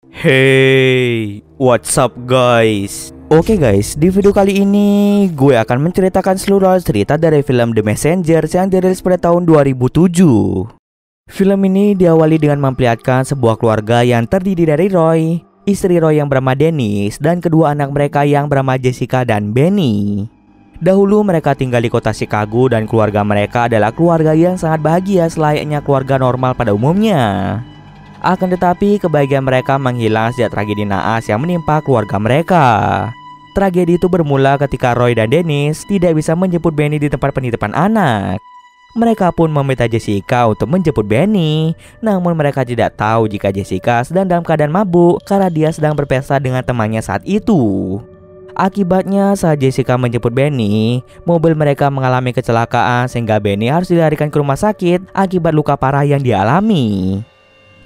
Hey, what's up guys? Oke guys, di video kali ini gue akan menceritakan seluruh cerita dari film The Messenger yang dirilis pada tahun 2007. Film ini diawali dengan memperlihatkan sebuah keluarga yang terdiri dari Roy, istri Roy yang bernama Dennis, dan kedua anak mereka yang bernama Jessica dan Benny. Dahulu mereka tinggal di kota Chicago dan keluarga mereka adalah keluarga yang sangat bahagia selayaknya keluarga normal pada umumnya. Akan tetapi kebahagiaan mereka menghilang sejak tragedi naas yang menimpa keluarga mereka. Tragedi itu bermula ketika Roy dan Dennis tidak bisa menjemput Benny di tempat penitipan anak. Mereka pun meminta Jessica untuk menjemput Benny, namun mereka tidak tahu jika Jessica sedang dalam keadaan mabuk karena dia sedang berpesta dengan temannya saat itu. Akibatnya saat Jessica menjemput Benny, mobil mereka mengalami kecelakaan sehingga Benny harus dilarikan ke rumah sakit akibat luka parah yang dialami.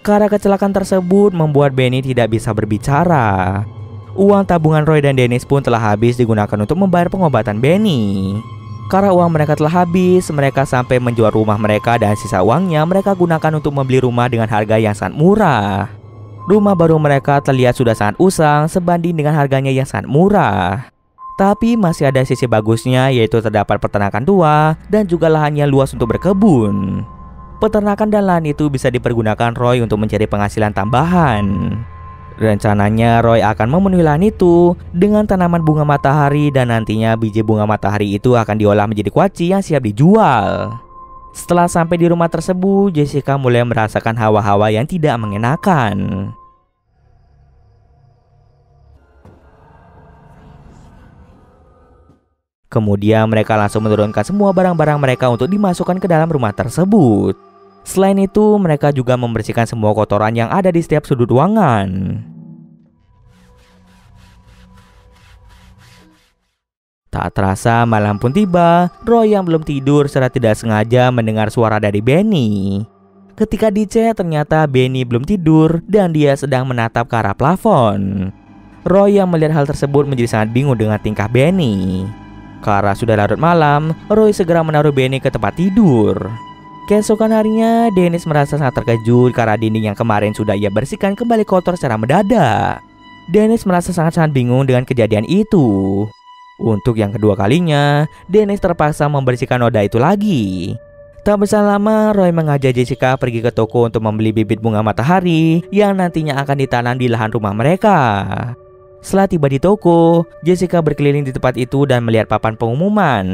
Karena kecelakaan tersebut membuat Benny tidak bisa berbicara. Uang tabungan Roy dan Dennis pun telah habis digunakan untuk membayar pengobatan Benny. Karena uang mereka telah habis, mereka sampai menjual rumah mereka dan sisa uangnya mereka gunakan untuk membeli rumah dengan harga yang sangat murah. Rumah baru mereka terlihat sudah sangat usang sebanding dengan harganya yang sangat murah. Tapi masih ada sisi bagusnya, yaitu terdapat peternakan tua dan juga lahannya luas untuk berkebun. Peternakan dan lahan itu bisa dipergunakan Roy untuk mencari penghasilan tambahan. Rencananya Roy akan memenuhi lahan itu dengan tanaman bunga matahari dan nantinya biji bunga matahari itu akan diolah menjadi kuaci yang siap dijual. Setelah sampai di rumah tersebut, Jessica mulai merasakan hawa-hawa yang tidak mengenakan. Kemudian mereka langsung menurunkan semua barang-barang mereka untuk dimasukkan ke dalam rumah tersebut. Selain itu, mereka juga membersihkan semua kotoran yang ada di setiap sudut ruangan. Tak terasa malam pun tiba. Roy yang belum tidur secara tidak sengaja mendengar suara dari Benny. Ketika dicek, ternyata Benny belum tidur dan dia sedang menatap ke arah plafon. Roy yang melihat hal tersebut menjadi sangat bingung dengan tingkah Benny. Karena sudah larut malam, Roy segera menaruh Benny ke tempat tidur. Keesokan harinya, Dennis merasa sangat terkejut karena dinding yang kemarin sudah ia bersihkan kembali kotor secara mendadak. Dennis merasa sangat-sangat bingung dengan kejadian itu. Untuk yang kedua kalinya, Dennis terpaksa membersihkan noda itu lagi. Tak berselang lama, Roy mengajak Jessica pergi ke toko untuk membeli bibit bunga matahari yang nantinya akan ditanam di lahan rumah mereka. Setelah tiba di toko, Jessica berkeliling di tempat itu dan melihat papan pengumuman.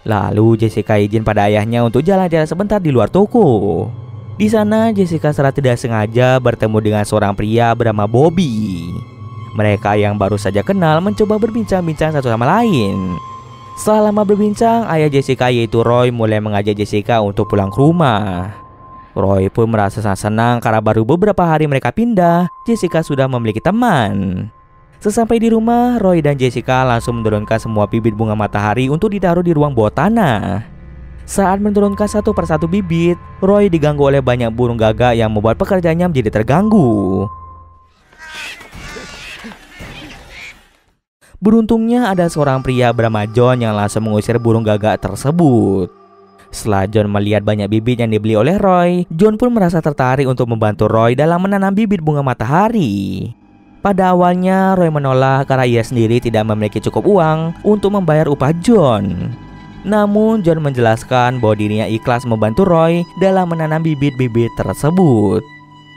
Lalu Jessica izin pada ayahnya untuk jalan-jalan sebentar di luar toko. Di sana Jessica secara tidak sengaja bertemu dengan seorang pria bernama Bobby. Mereka yang baru saja kenal mencoba berbincang-bincang satu sama lain. Setelah lama berbincang, ayah Jessica yaitu Roy mulai mengajak Jessica untuk pulang ke rumah. Roy pun merasa sangat senang karena baru beberapa hari mereka pindah, Jessica sudah memiliki teman. Sesampai di rumah, Roy dan Jessica langsung menurunkan semua bibit bunga matahari untuk ditaruh di ruang bawah tanah. Saat menurunkan satu persatu bibit, Roy diganggu oleh banyak burung gagak yang membuat pekerjaannya menjadi terganggu. Beruntungnya ada seorang pria bernama John yang langsung mengusir burung gagak tersebut. Setelah John melihat banyak bibit yang dibeli oleh Roy, John pun merasa tertarik untuk membantu Roy dalam menanam bibit bunga matahari. Pada awalnya Roy menolak karena ia sendiri tidak memiliki cukup uang untuk membayar upah John. Namun John menjelaskan bahwa dirinya ikhlas membantu Roy dalam menanam bibit-bibit tersebut.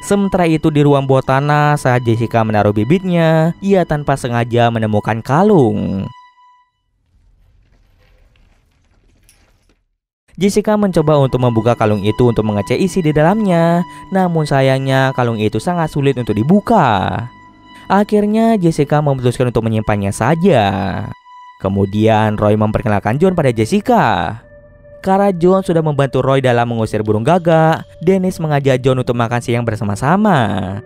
Sementara itu di ruang bawah tanah, saat Jessica menaruh bibitnya, ia tanpa sengaja menemukan kalung. Jessica mencoba untuk membuka kalung itu untuk mengecek isi di dalamnya, namun sayangnya kalung itu sangat sulit untuk dibuka. Akhirnya Jessica memutuskan untuk menyimpannya saja. Kemudian Roy memperkenalkan John pada Jessica. Karena John sudah membantu Roy dalam mengusir burung gagak, Dennis mengajak John untuk makan siang bersama-sama.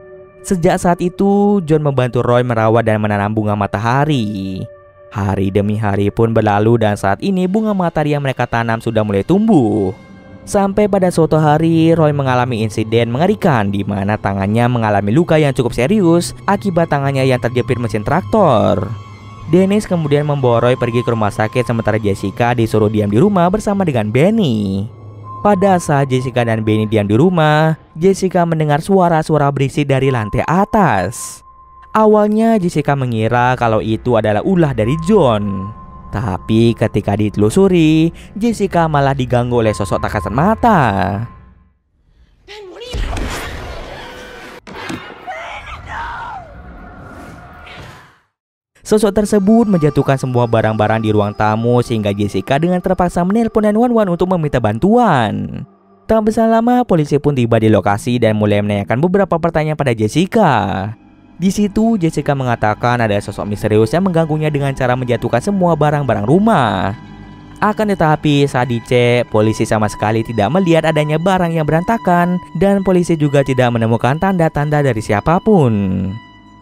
Sejak saat itu, John membantu Roy merawat dan menanam bunga matahari. Hari demi hari pun berlalu dan saat ini bunga matahari yang mereka tanam sudah mulai tumbuh. Sampai pada suatu hari, Roy mengalami insiden mengerikan di mana tangannya mengalami luka yang cukup serius akibat tangannya yang terjepit mesin traktor. Dennis kemudian membawa Roy pergi ke rumah sakit sementara Jessica disuruh diam di rumah bersama dengan Benny. Pada saat Jessica dan Benny diam di rumah, Jessica mendengar suara-suara berisik dari lantai atas. Awalnya Jessica mengira kalau itu adalah ulah dari John. Tapi ketika ditelusuri, Jessica malah diganggu oleh sosok tak kasat mata. Sosok tersebut menjatuhkan semua barang-barang di ruang tamu sehingga Jessica dengan terpaksa menelpon 911 untuk meminta bantuan. Tak berselang lama, polisi pun tiba di lokasi dan mulai menanyakan beberapa pertanyaan pada Jessica. Di situ Jessica mengatakan ada sosok misterius yang mengganggunya dengan cara menjatuhkan semua barang-barang rumah. Akan tetapi saat dicek, polisi sama sekali tidak melihat adanya barang yang berantakan dan polisi juga tidak menemukan tanda-tanda dari siapapun.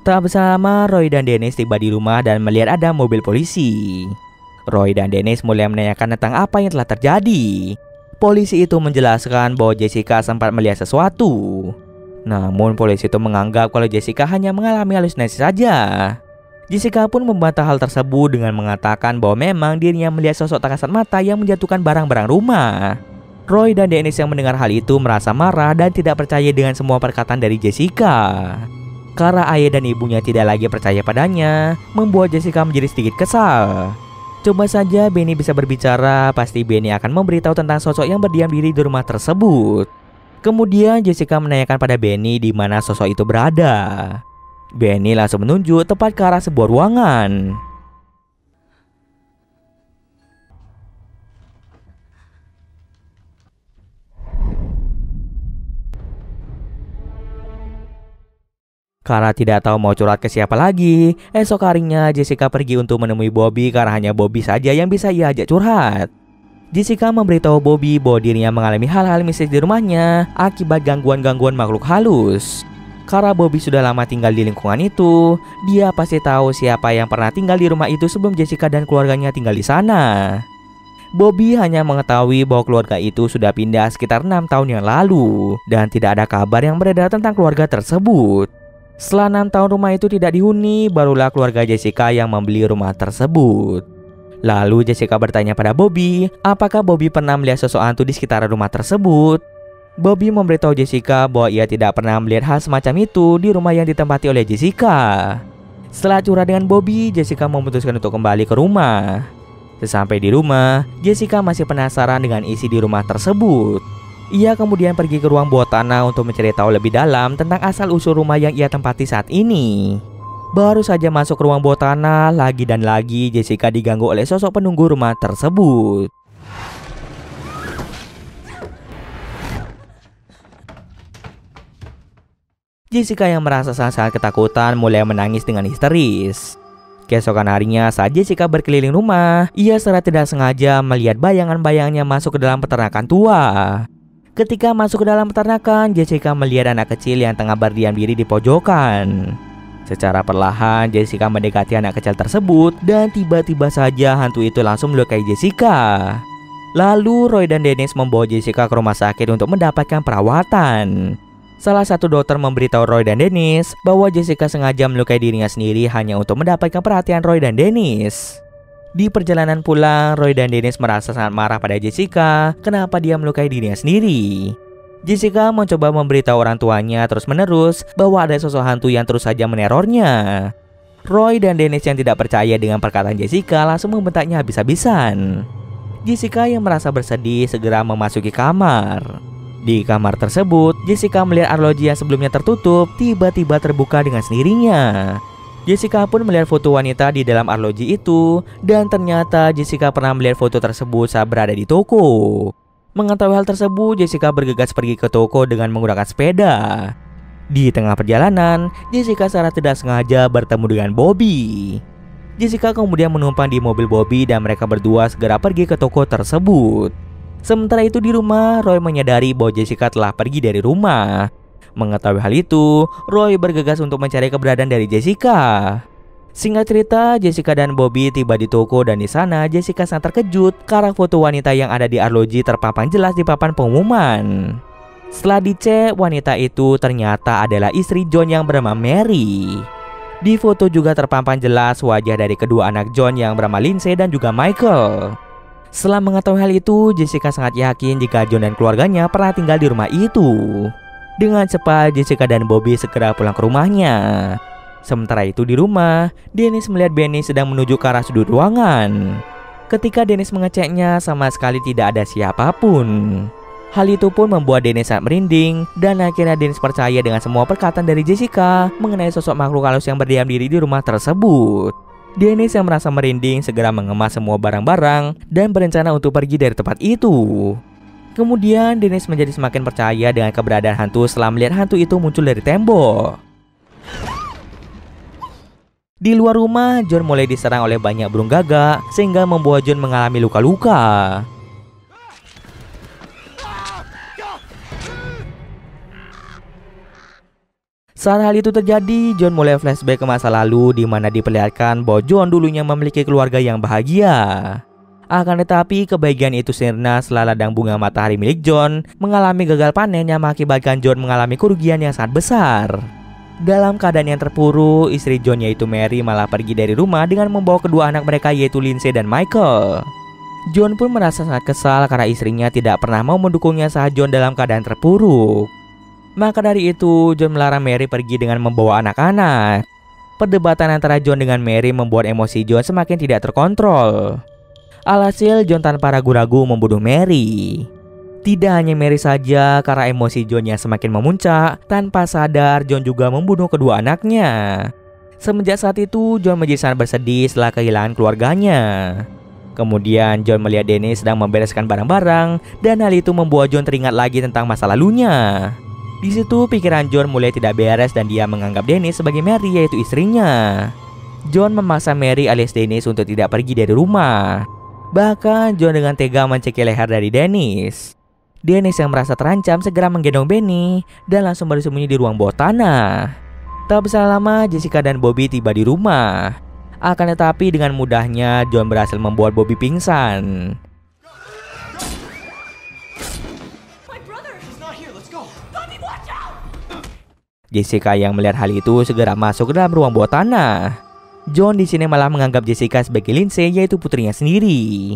Tak berselang lama, Roy dan Dennis tiba di rumah dan melihat ada mobil polisi. Roy dan Dennis mulai menanyakan tentang apa yang telah terjadi. Polisi itu menjelaskan bahwa Jessica sempat melihat sesuatu. Namun polisi itu menganggap kalau Jessica hanya mengalami halusinasi saja. Jessica pun membantah hal tersebut dengan mengatakan bahwa memang dirinya melihat sosok tak kasat mata yang menjatuhkan barang-barang rumah. Roy dan Dennis yang mendengar hal itu merasa marah dan tidak percaya dengan semua perkataan dari Jessica. Karena ayah dan ibunya tidak lagi percaya padanya, membuat Jessica menjadi sedikit kesal. Coba saja Benny bisa berbicara, pasti Benny akan memberitahu tentang sosok yang berdiam diri di rumah tersebut. Kemudian Jessica menanyakan pada Benny di mana sosok itu berada. Benny langsung menunjuk tepat ke arah sebuah ruangan. Karena tidak tahu mau curhat ke siapa lagi, esok harinya Jessica pergi untuk menemui Bobby karena hanya Bobby saja yang bisa ia ajak curhat. Jessica memberitahu Bobby bahwa dirinya mengalami hal-hal mistis di rumahnya akibat gangguan-gangguan makhluk halus. Karena Bobby sudah lama tinggal di lingkungan itu, dia pasti tahu siapa yang pernah tinggal di rumah itu sebelum Jessica dan keluarganya tinggal di sana. Bobby hanya mengetahui bahwa keluarga itu sudah pindah sekitar 6 tahun yang lalu dan tidak ada kabar yang beredar tentang keluarga tersebut. Setelah 6 tahun rumah itu tidak dihuni, barulah keluarga Jessica yang membeli rumah tersebut. Lalu Jessica bertanya pada Bobby, apakah Bobby pernah melihat sosok hantu di sekitar rumah tersebut. Bobby memberitahu Jessica bahwa ia tidak pernah melihat hal semacam itu di rumah yang ditempati oleh Jessica. Setelah curhat dengan Bobby, Jessica memutuskan untuk kembali ke rumah. Sesampai di rumah, Jessica masih penasaran dengan isi di rumah tersebut. Ia kemudian pergi ke ruang bawah tanah untuk mencari tahu lebih dalam tentang asal-usul rumah yang ia tempati saat ini. Baru saja masuk ke ruang bawah tanah, lagi dan lagi Jessica diganggu oleh sosok penunggu rumah tersebut. Jessica yang merasa sangat ketakutan mulai menangis dengan histeris. Keesokan harinya saat Jessica berkeliling rumah, ia secara tidak sengaja melihat bayangan-bayangannya masuk ke dalam peternakan tua. Ketika masuk ke dalam peternakan, Jessica melihat anak kecil yang tengah berdiam diri di pojokan. Secara perlahan, Jessica mendekati anak kecil tersebut dan tiba-tiba saja hantu itu langsung melukai Jessica. Lalu Roy dan Dennis membawa Jessica ke rumah sakit untuk mendapatkan perawatan. Salah satu dokter memberitahu Roy dan Dennis bahwa Jessica sengaja melukai dirinya sendiri hanya untuk mendapatkan perhatian Roy dan Dennis. Di perjalanan pulang, Roy dan Dennis merasa sangat marah pada Jessica kenapa dia melukai dirinya sendiri. Jessica mencoba memberitahu orang tuanya terus-menerus bahwa ada sosok hantu yang terus saja menerornya. Roy dan Dennis yang tidak percaya dengan perkataan Jessica langsung membentaknya habis-habisan. Jessica yang merasa bersedih segera memasuki kamar. Di kamar tersebut, Jessica melihat arloji yang sebelumnya tertutup tiba-tiba terbuka dengan sendirinya. Jessica pun melihat foto wanita di dalam arloji itu dan ternyata Jessica pernah melihat foto tersebut saat berada di toko. Mengetahui hal tersebut, Jessica bergegas pergi ke toko dengan menggunakan sepeda. Di tengah perjalanan, Jessica secara tidak sengaja bertemu dengan Bobby. Jessica kemudian menumpang di mobil Bobby dan mereka berdua segera pergi ke toko tersebut. Sementara itu di rumah, Roy menyadari bahwa Jessica telah pergi dari rumah. Mengetahui hal itu, Roy bergegas untuk mencari keberadaan dari Jessica. Singkat cerita, Jessica dan Bobby tiba di toko dan di sana Jessica sangat terkejut karena foto wanita yang ada di arloji terpampang jelas di papan pengumuman. Setelah dicek, wanita itu ternyata adalah istri John yang bernama Mary. Di foto juga terpampang jelas wajah dari kedua anak John yang bernama Lindsay dan juga Michael. Setelah mengetahui hal itu, Jessica sangat yakin jika John dan keluarganya pernah tinggal di rumah itu. Dengan cepat, Jessica dan Bobby segera pulang ke rumahnya. Sementara itu di rumah, Dennis melihat Benny sedang menuju ke arah sudut ruangan. Ketika Dennis mengeceknya, sama sekali tidak ada siapapun. Hal itu pun membuat Dennis sangat merinding, dan akhirnya Dennis percaya dengan semua perkataan dari Jessica mengenai sosok makhluk halus yang berdiam diri di rumah tersebut. Dennis yang merasa merinding segera mengemas semua barang-barang dan berencana untuk pergi dari tempat itu. Kemudian Dennis menjadi semakin percaya dengan keberadaan hantu setelah melihat hantu itu muncul dari tembok. Di luar rumah, John mulai diserang oleh banyak burung gagak sehingga membuat John mengalami luka-luka. Saat hal itu terjadi, John mulai flashback ke masa lalu di mana diperlihatkan bahwa John dulunya memiliki keluarga yang bahagia. Akan tetapi kebahagiaan itu sirna setelah ladang bunga matahari milik John mengalami gagal panen yang mengakibatkan John mengalami kerugian yang sangat besar. Dalam keadaan yang terpuruk, istri John yaitu Mary malah pergi dari rumah dengan membawa kedua anak mereka yaitu Lindsay dan Michael. John pun merasa sangat kesal karena istrinya tidak pernah mau mendukungnya saat John dalam keadaan terpuruk. Maka dari itu, John melarang Mary pergi dengan membawa anak-anak. Perdebatan antara John dengan Mary membuat emosi John semakin tidak terkontrol. Alhasil, John tanpa ragu-ragu membunuh Mary. Tidak hanya Mary saja, karena emosi John yang semakin memuncak, tanpa sadar John juga membunuh kedua anaknya. Semenjak saat itu, John menjadi sangat bersedih setelah kehilangan keluarganya. Kemudian John melihat Dennis sedang membereskan barang-barang, dan hal itu membuat John teringat lagi tentang masa lalunya. Di situ pikiran John mulai tidak beres dan dia menganggap Dennis sebagai Mary yaitu istrinya. John memaksa Mary alias Dennis untuk tidak pergi dari rumah. Bahkan John dengan tega mencekik leher dari Dennis. Dennis yang merasa terancam segera menggendong Benny dan langsung bersembunyi di ruang bawah tanah. Tak berselang lama Jessica dan Bobby tiba di rumah. Akan tetapi dengan mudahnya John berhasil membuat Bobby pingsan. Jessica yang melihat hal itu segera masuk ke dalam ruang bawah tanah. John di sini malah menganggap Jessica sebagai Lindsay yaitu putrinya sendiri.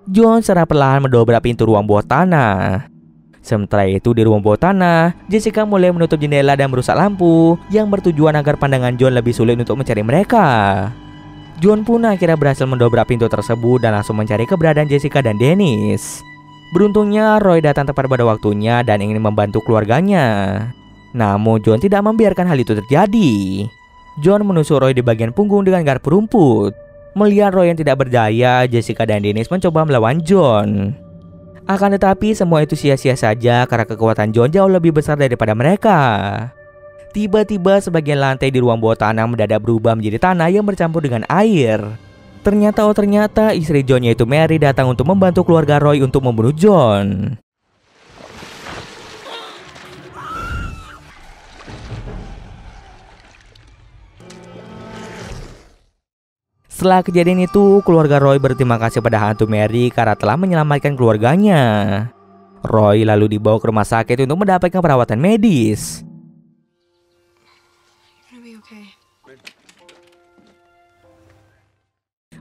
John secara perlahan mendobrak pintu ruang bawah tanah. Sementara itu di ruang bawah tanah, Jessica mulai menutup jendela dan merusak lampu yang bertujuan agar pandangan John lebih sulit untuk mencari mereka. John pun akhirnya berhasil mendobrak pintu tersebut dan langsung mencari keberadaan Jessica dan Dennis. Beruntungnya Roy datang tepat pada waktunya dan ingin membantu keluarganya. Namun John tidak membiarkan hal itu terjadi. John menusuk Roy di bagian punggung dengan garpu rumput. Melihat Roy yang tidak berdaya, Jessica dan Dennis mencoba melawan John. Akan tetapi semua itu sia-sia saja karena kekuatan John jauh lebih besar daripada mereka. Tiba-tiba sebagian lantai di ruang bawah tanah mendadak berubah menjadi tanah yang bercampur dengan air. Ternyata istri John yaitu Mary datang untuk membantu keluarga Roy untuk membunuh John. Setelah kejadian itu, keluarga Roy berterima kasih pada hantu Mary karena telah menyelamatkan keluarganya. Roy lalu dibawa ke rumah sakit untuk mendapatkan perawatan medis.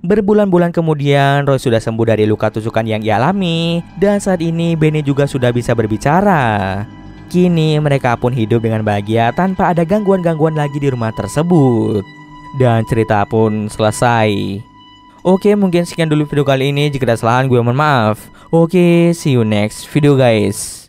Berbulan-bulan kemudian, Roy sudah sembuh dari luka tusukan yang ia alami, dan saat ini Benny juga sudah bisa berbicara. Kini mereka pun hidup dengan bahagia tanpa ada gangguan-gangguan lagi di rumah tersebut. Dan cerita pun selesai. Oke, mungkin sekian dulu video kali ini. Jika ada kesalahan gue mohon maaf. Oke, see you next video guys.